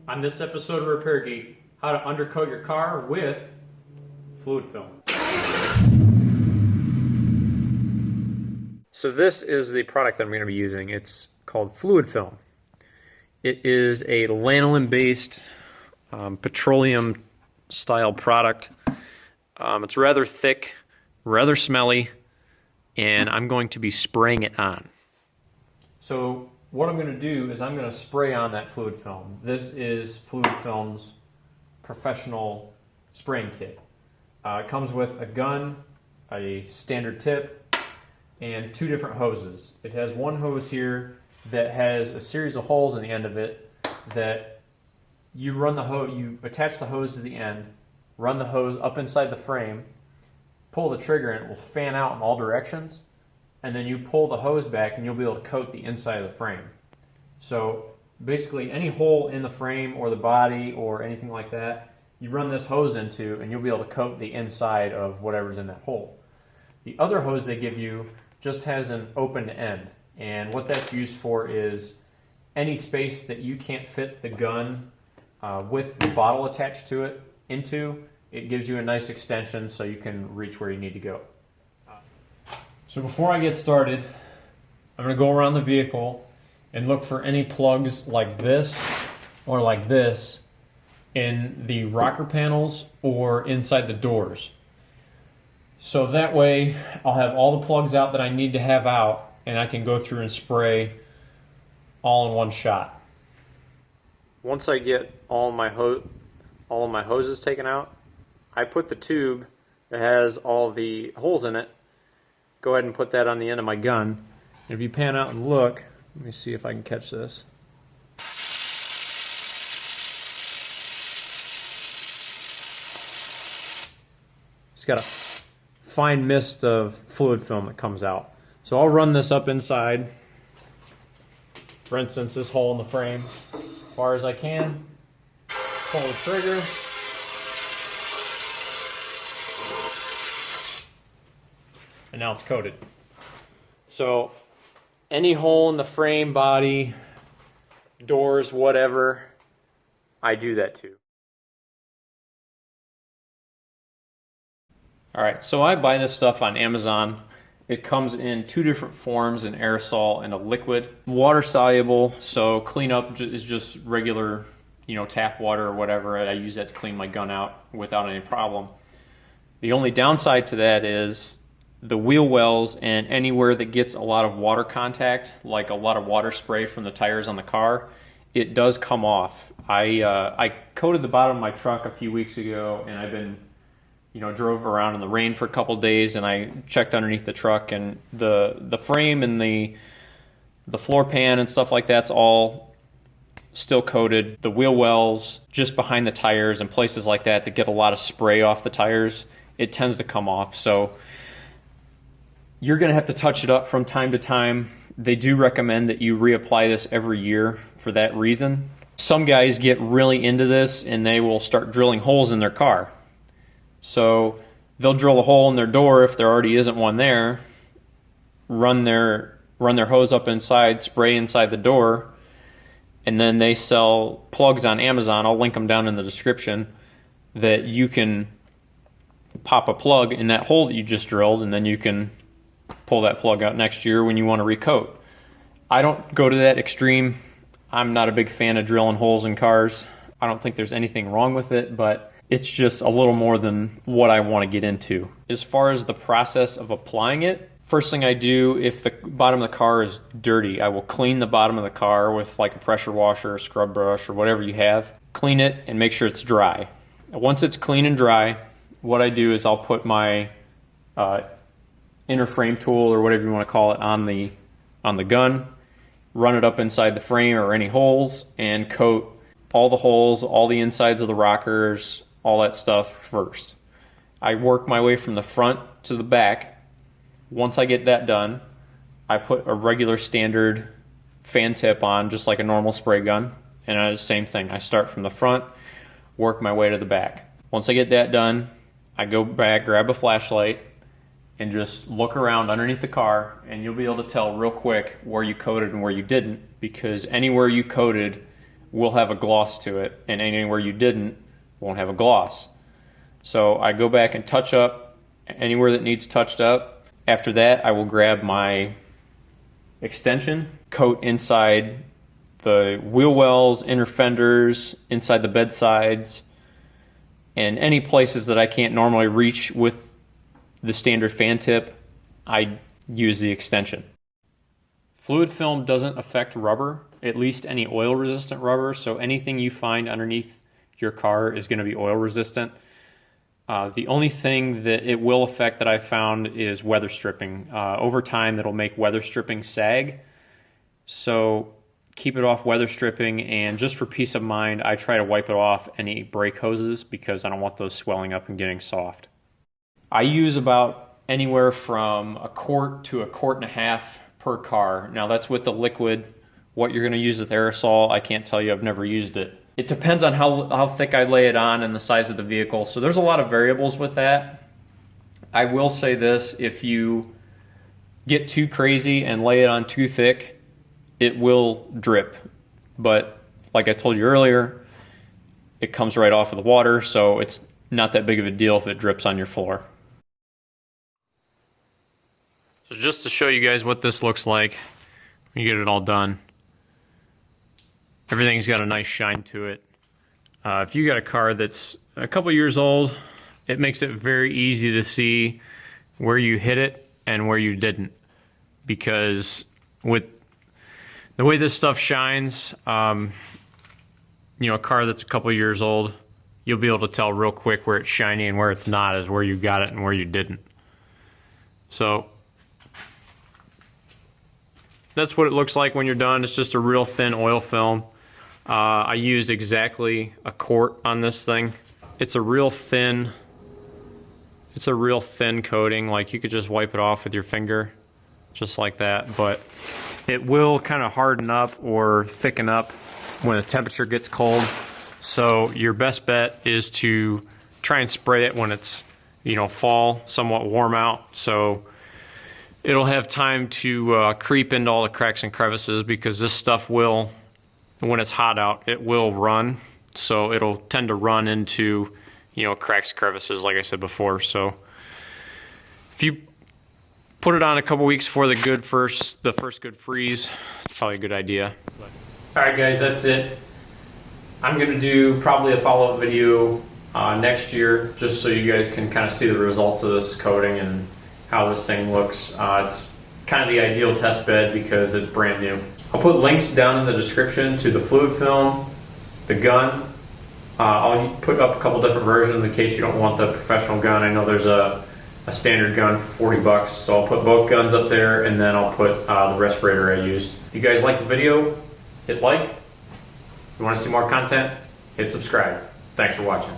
On this episode of Repair Geek, how to undercoat your car with fluid film. So this is the product that I'm going to be using. It's called fluid film. It is a lanolin-based petroleum style product. It's rather thick, rather smelly, and I'm going to be spraying it on. So what I'm going to do is I'm going to spray on that fluid film. This is Fluid Film's professional spraying kit. It comes with a gun, a standard tip, and two different hoses. It has one hose here that has a series of holes in the end of it that you run the hose, you attach the hose to the end, run the hose up inside the frame, pull the trigger and it will fan out in all directions, and then you pull the hose back and you'll be able to coat the inside of the frame. So basically any hole in the frame or the body or anything like that, you run this hose into and you'll be able to coat the inside of whatever's in that hole. The other hose they give you just has an open end, and what that's used for is any space that you can't fit the gun with the bottle attached to it into, it gives you a nice extension so you can reach where you need to go. So before I get started, I'm going to go around the vehicle and look for any plugs like this or like this in the rocker panels or inside the doors. So that way I'll have all the plugs out that I need to have out, and I can go through and spray all in one shot. Once I get all of my hoses taken out, I put the tube that has all the holes in it, go ahead and put that on the end of my gun. And if you pan out and look, let me see if I can catch this. It's got a fine mist of fluid film that comes out. So I'll run this up inside, for instance, this hole in the frame, as far as I can. Pull the trigger. And now it's coated. So any hole in the frame, body, doors, whatever, I do that too. Alright, so I buy this stuff on Amazon. It comes in two different forms, an aerosol and a liquid. Water soluble, so cleanup is just regular, tap water or whatever. I use that to clean my gun out without any problem. The only downside to that is the wheel wells and anywhere that gets a lot of water contact, like a lot of water spray from the tires on the car, it does come off. I coated the bottom of my truck a few weeks ago, and I've been drove around in the rain for a couple days, and I checked underneath the truck, and the frame and the floor pan and stuff like that's all still coated. The wheel wells just behind the tires and places like that get a lot of spray off the tires, it tends to come off. So you're going to have to touch it up from time to time. They do recommend that you reapply this every year for that reason. Some guys get really into this and they will start drilling holes in their car. So they'll drill a hole in their door if there already isn't one there, run their hose up inside, spray inside the door, and then they sell plugs on Amazon. I'll link them down in the description, that you can pop a plug in that hole that you just drilled, and then you can pull that plug out next year when you want to recoat. I don't go to that extreme. I'm not a big fan of drilling holes in cars. I don't think there's anything wrong with it, but it's just a little more than what I want to get into. As far as the process of applying it, first thing I do, if the bottom of the car is dirty, I will clean the bottom of the car with like a pressure washer or scrub brush or whatever you have. Clean it and make sure it's dry. Once it's clean and dry, what I do is I'll put my inner frame tool or whatever you want to call it on the gun, run it up inside the frame or any holes, and coat all the holes, all the insides of the rockers, all that stuff first. I work my way from the front to the back. Once I get that done, I put a regular standard fan tip on, just like a normal spray gun, and I do the same thing. I start from the front, work my way to the back. Once I get that done, I go back, grab a flashlight, and just look around underneath the car, and you'll be able to tell real quick where you coated and where you didn't, because anywhere you coated will have a gloss to it, and anywhere you didn't won't have a gloss. So I go back and touch up anywhere that needs touched up. After that, I will grab my extension, coat inside the wheel wells, inner fenders, inside the bed sides, and any places that I can't normally reach with the standard fan tip, I use the extension. Fluid film doesn't affect rubber, at least any oil resistant rubber, so anything you find underneath your car is going to be oil resistant. The only thing that it will affect that I've found is weather stripping. Over time, it'll make weather stripping sag. So keep it off weather stripping, and just for peace of mind, I try to wipe it off any brake hoses because I don't want those swelling up and getting soft. I use about anywhere from a quart to a quart and a half per car. Now that's with the liquid. What you're going to use with aerosol, I can't tell you. I've never used it. It depends on how thick I lay it on and the size of the vehicle. So there's a lot of variables with that. I will say this, if you get too crazy and lay it on too thick, it will drip. But like I told you earlier, it comes right off of the water, so it's not that big of a deal if it drips on your floor. So just to show you guys what this looks like when you get it all done. Everything's got a nice shine to it. If you got a car that's a couple years old, it makes it very easy to see where you hit it and where you didn't. Because with the way this stuff shines, a car that's a couple years old, you'll be able to tell real quick where it's shiny and where it's not is where you got it and where you didn't. So that's what it looks like when you're done. It's just a real thin oil film. I used exactly a quart on this thing. It's a real thin coating. Like, you could just wipe it off with your finger, just like that. But it will kind of harden up or thicken up when the temperature gets cold. So your best bet is to try and spray it when it's, fall, somewhat warm out. So it'll have time to creep into all the cracks and crevices, because this stuff will, when it's hot out, it will run. So it'll tend to run into, cracks, crevices, like I said before. So if you put it on a couple weeks before the first good freeze, it's probably a good idea. All right, guys, that's it. I'm going to do probably a follow-up video next year, just so you guys can kind of see the results of this coating and how this thing looks. It's kind of the ideal test bed because it's brand new. I'll put links down in the description to the fluid film, the gun. I'll put up a couple different versions in case you don't want the professional gun. I know there's a standard gun for $40, so I'll put both guns up there, and then I'll put the respirator I used. If you guys like the video, hit like. If you want to see more content, hit subscribe. Thanks for watching.